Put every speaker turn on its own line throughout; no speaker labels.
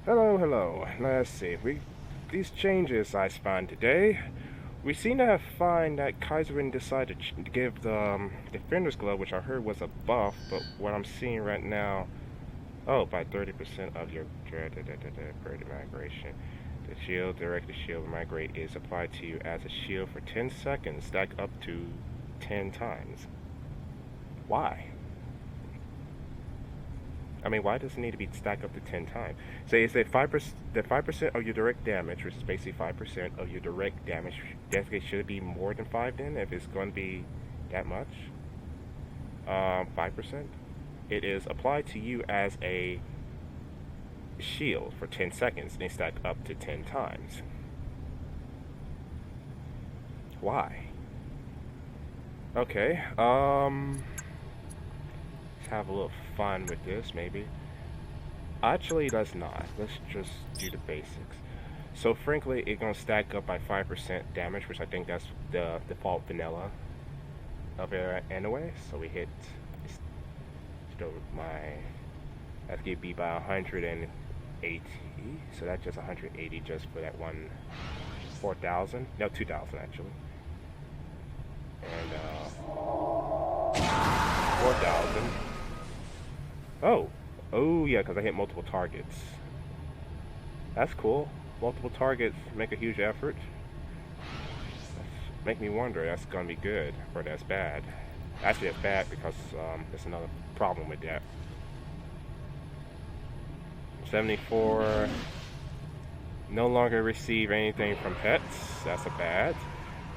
Hello, hello. Let's see. These changes I find today. We seem to find that Kaiserin decided to give the Defender's Glove, which I heard was a buff, but what I'm seeing right now, oh, by 30% of your migration. The shield, directed shield migrate is applied to you as a shield for 10 seconds, stack up to 10 times. Why? I mean, why does it need to be stacked up to 10 times? Say it's at 5%, the 5% of your direct damage, which is basically 5% of your direct damage. Definitely should it be more than 5 then, if it's going to be that much? 5%? It is applied to you as a shield for 10 seconds, and stack up to 10 times. Why? Okay, have a little fun with this, maybe. Actually, let's not. Let's just do the basics. So, frankly, it's gonna stack up by 5% damage, which I think that's the default vanilla of it anyway. So we hit still my that's gonna be by 180. So that's just 180 just for that one 4,000. No, 2,000 actually. And 4,000. Oh yeah, because I hit multiple targets. That's cool. Multiple targets make a huge effort. Make me wonder, that's gonna be good or that's bad. Actually, it's bad because there's another problem with that. 74. No longer receive anything from pets. That's a bad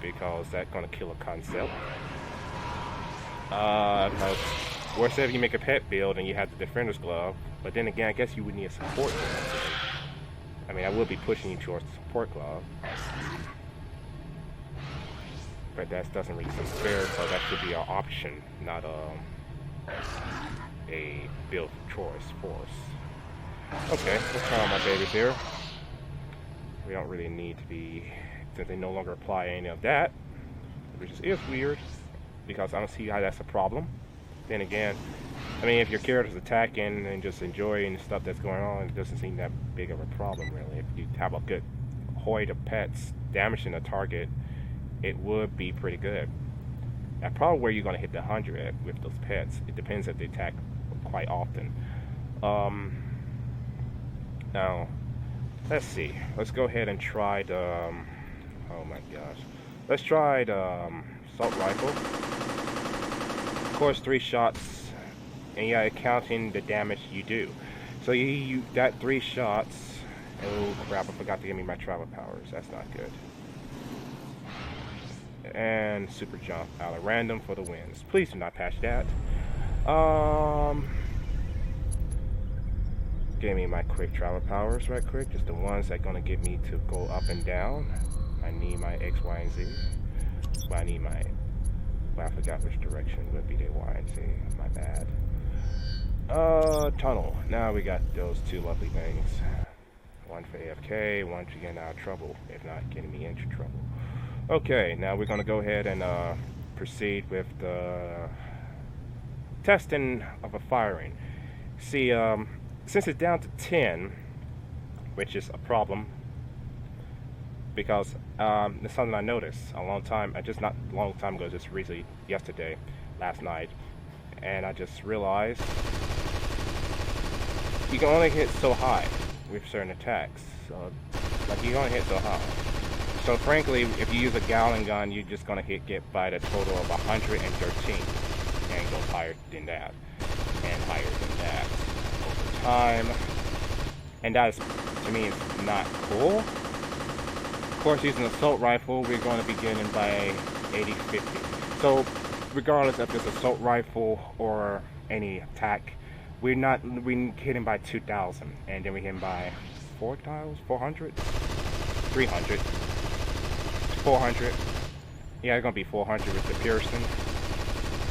because that's gonna kill a concept. Because worse if you make a pet build and you have the Defender's Glove, but then again, I guess you would need a support glove. I mean, I will be pushing you towards the support glove, but that doesn't really seem fair, so that should be an option, not a build choice for us. Okay, let's try on my babies here. We don't really need to be, since they no longer apply any of that, which is weird, because I don't see how that's a problem. Then again, I mean, if your character's attacking and just enjoying the stuff that's going on, it doesn't seem that big of a problem, really. If you have a good horde of pets damaging a target, it would be pretty good. Now, probably where you're going to hit the 100 at with those pets, it depends if they attack quite often. Now, let's see. Let's go ahead and try the, oh my gosh. Let's try the assault rifle. Of course, 3 shots, and yeah, counting the damage you do. So you got 3 shots. Oh crap! I forgot to give me my travel powers. That's not good. And super jump out of random for the wins. Please do not patch that. Give me my quick travel powers right quick. Just the ones that gonna get me to go up and down. I need my X, Y, and Z. But I need my. I forgot which direction would be the Y and Z. My bad. Tunnel. Now we got those 2 lovely things. One for AFK, one to get out of trouble, if not getting me into trouble. Okay, now we're gonna go ahead and proceed with the testing of a firing. See, since it's down to 10, which is a problem, because it's something I noticed a long time, just not a long time ago, just recently, yesterday, last night, and I just realized you can only hit so high with certain attacks. So, like, you can only hit so high. So frankly, if you use a gallon gun, you're just gonna get by the total of 113, and go higher than that, and higher than that over time, and that is, to me, is not cool. Of course, using an assault rifle, we're going to be getting by 80-50. So, regardless of this assault rifle or any attack, we're hitting by 2,000, and then we're hitting by 4,000, 400, 300, 400. Yeah, it's going to be 400 with the Pearson,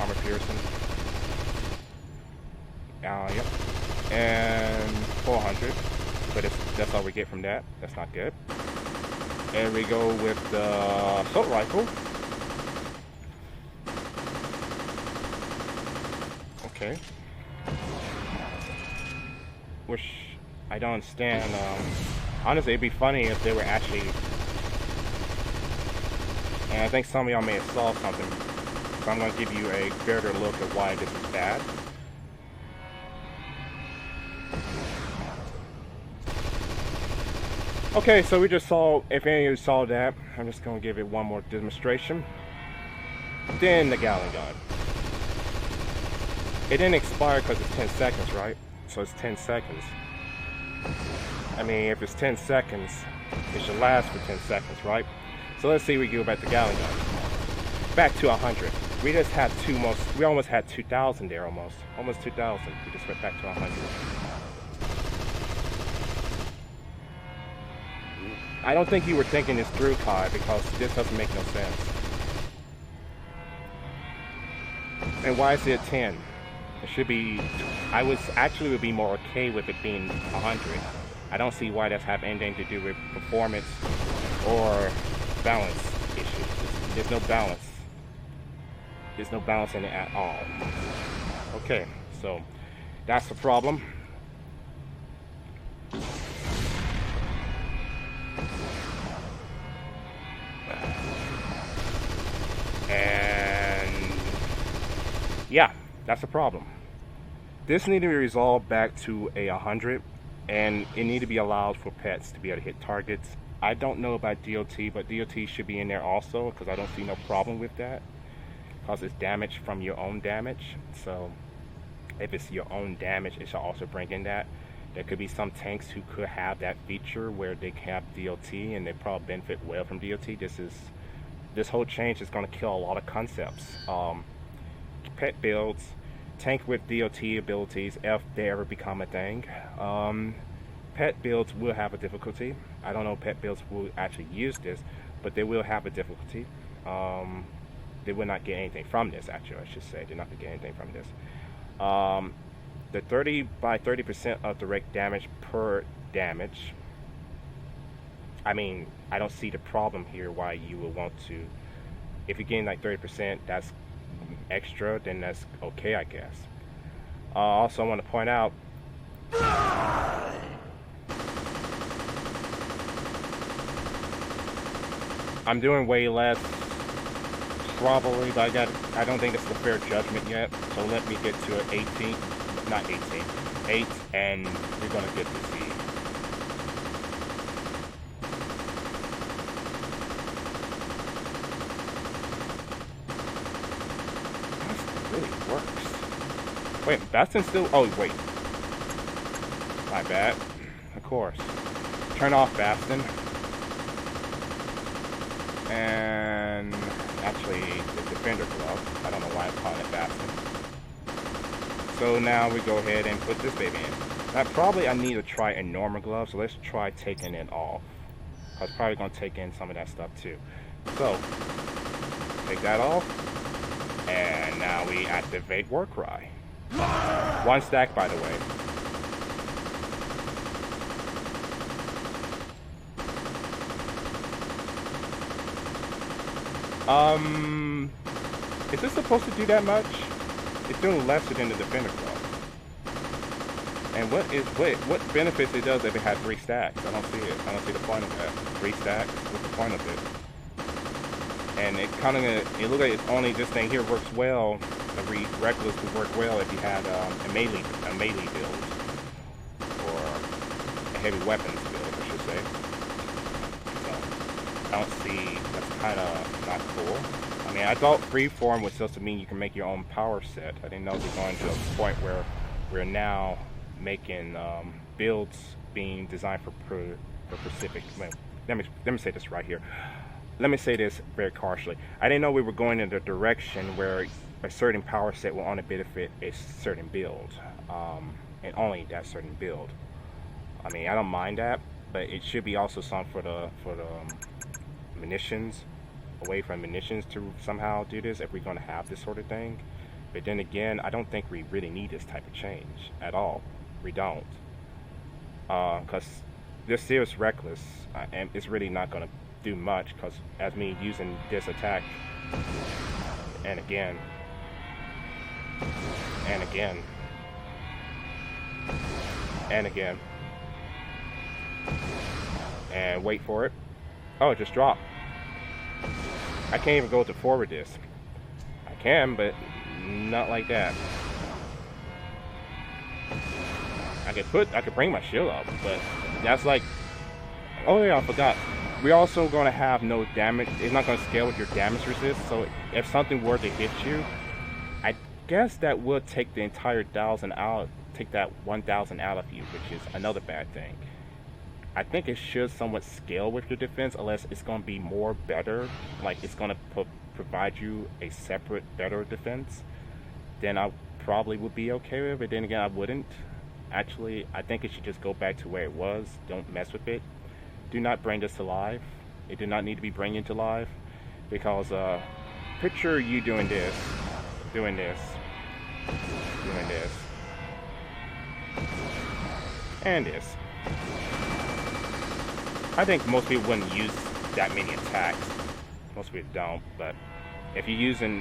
armor Pearson. Yep, and 400. But that's all we get from that. That's not good. And we go with the assault rifle. Okay. Which I don't understand. Honestly, it'd be funny if they were actually, and I think some of y'all may have saw something, so I'm going to give you a better look at why this is bad. Okay, so we just saw, if any of you saw that, I'm just going to give it one more demonstration. Then the gallon gun. It didn't expire because it's 10 seconds, right? So it's 10 seconds. I mean, if it's 10 seconds, it should last for 10 seconds, right? So let's see, we go back to gallon gun. Back to 100. We just had we almost had 2,000 there almost. Almost 2,000. We just went back to 100. I don't think you were thinking this through, Kai, because this doesn't make no sense. And why is it 10? It should be, I would be more okay with it being 100. I don't see why that's have anything to do with performance or balance issues. There's no balance. There's no balance in it at all. Okay, so that's the problem. And yeah, that's the problem. This needs to be resolved back to a 100, and it need to be allowed for pets to be able to hit targets. I don't know about DOT, but DOT should be in there also, because I don't see no problem with that, because it's damage from your own damage. So if it's your own damage, it should also bring in that. There could be some tanks who could have that feature where they can have DOT, and they probably benefit well from DOT. This whole change is going to kill a lot of concepts. Pet builds, tank with DOT abilities, if they ever become a thing. Pet builds will have a difficulty. I don't know if pet builds will actually use this, but they will have a difficulty. They will not get anything from this, actually, I should say. They're not going to get anything from this. The 30 by 30% of direct damage per damage. I mean, I don't see the problem here why you would want to. If you're getting like 30%, that's extra, then that's okay, I guess. Also, I want to point out, I'm doing way less, probably, but I don't think this is a fair judgment yet. So let me get to 18, not 18, 8, and we're gonna get to see. Works. Wait, Bastion still? Oh, wait. My bad. Of course. Turn off Bastion. And actually, the Defender Glove. I don't know why I'm calling it Bastion. So now we go ahead and put this baby in. Now, probably I need to try a normal glove, so let's try taking it off. I was probably going to take in some of that stuff too. So, take that off. And now we activate Warcry. 1 stack, by the way. Is this supposed to do that much? It's doing lesser than the Defender Glove. And what benefits it does if it had 3 stacks? I don't see it. I don't see the point of that. 3 stacks? What's the point of it? And it kind of, it looks like it's only this thing here works well. The Reckless would work well if you had a melee build, or a heavy weapons build, I should say. So I don't see, that's kind of not cool. I mean, I thought freeform was supposed to mean you can make your own power set. I didn't know we're going to a point where we're now making builds being designed for specific. Let me say this right here. Let me say this very harshly. I didn't know we were going in the direction where a certain power set will only benefit a certain build, and only that certain build. I mean, I don't mind that, but it should be also something for the munitions, away from munitions to somehow do this if we're going to have this sort of thing. But then again, I don't think we really need this type of change at all. We don't, because this serious Reckless, and it's really not going to do much, because as me using this attack and again and again and again And wait for it. Oh, it just dropped. I can't even go to forward this. I can, but not like that. I could bring my shield up, but that's like, oh yeah, I forgot. We're also gonna have no damage. It's not gonna scale with your damage resist. So if something were to hit you, I guess that would take the entire 1,000 out, take that 1,000 out of you, which is another bad thing. I think it should somewhat scale with your defense, unless it's gonna be more better, like it's gonna provide you a separate better defense. Then I probably would be okay with it. But then again, I wouldn't. Actually, I think it should just go back to where it was. Don't mess with it. Do not bring this to life. It did not need to be bringing to life, because picture you doing this, doing this, doing this, and this. I think most people wouldn't use that many attacks. Most people don't, but if you're using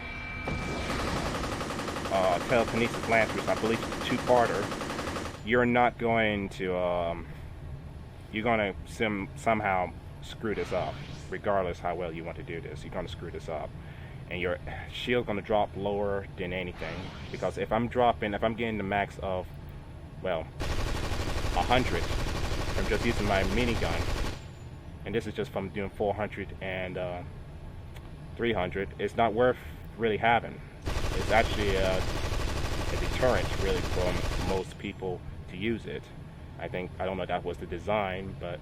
telekinesis lancers, I believe it's a two-parter, you're not going to you're gonna somehow screw this up, regardless how well you want to do this. You're gonna screw this up, and your shield's gonna drop lower than anything. Because if I'm getting the max of, well, 100 from just using my minigun, and this is just from doing 400 and 300, it's not worth really having. It's actually a deterrent, really, for most people to use it. I don't know if that was the design, but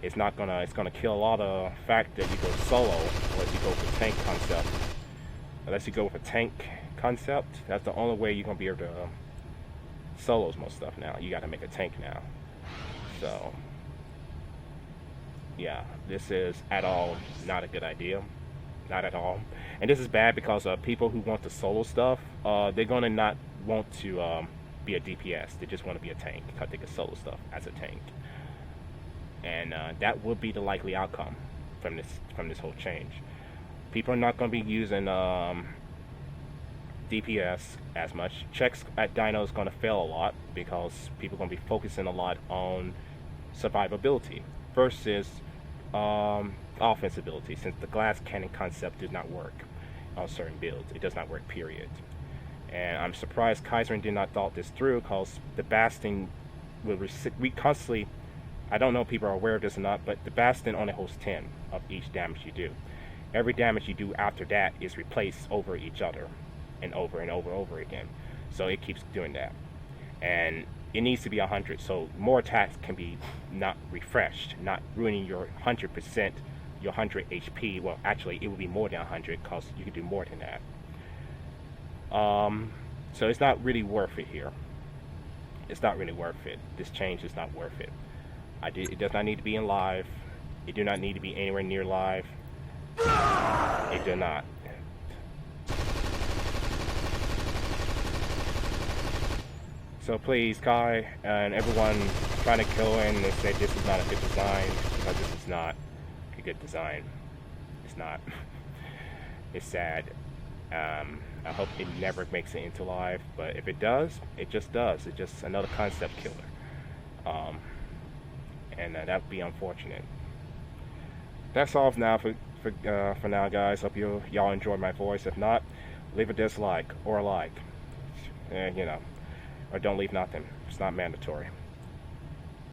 it's gonna kill a lot of fact that you go solo, unless you go with a tank concept. Unless you go with a tank concept, that's the only way you're gonna be able to solos most stuff now. You gotta make a tank now. So yeah, this is at all not a good idea. Not at all. And this is bad because people who want to solo stuff, they're gonna not want to be a DPS. They just want to be a tank because they can solo stuff as a tank. And that would be the likely outcome from this whole change. People are not going to be using DPS as much. Checks at Dino is going to fail a lot because people are going to be focusing a lot on survivability versus offense ability, since the glass cannon concept did not work on certain builds. It does not work, period. And I'm surprised Kaiserin did not thought this through, because the Bastion will we constantly, I don't know if people are aware of this or not, but the Bastion only holds 10 of each damage you do. Every damage you do after that is replaced over each other and over and over again. So it keeps doing that. And it needs to be 100, so more attacks can be not refreshed, not ruining your 100%, your 100 HP. Well, actually, it would be more than 100, because you can do more than that. So it's not really worth it here. It's not really worth it. This change is not worth it. It does not need to be in live. It do not need to be anywhere near live. It do not. So please, Kai and everyone trying to kill in and say this is not a good design, because this is not a good design. It's not. It's sad. I hope it never makes it into live, but if it does, it just does. It's just another concept killer. And that would be unfortunate. That's all for now, for now, guys. Hope y'all enjoyed my voice. If not, leave a dislike or a like. You know, or don't leave nothing. It's not mandatory.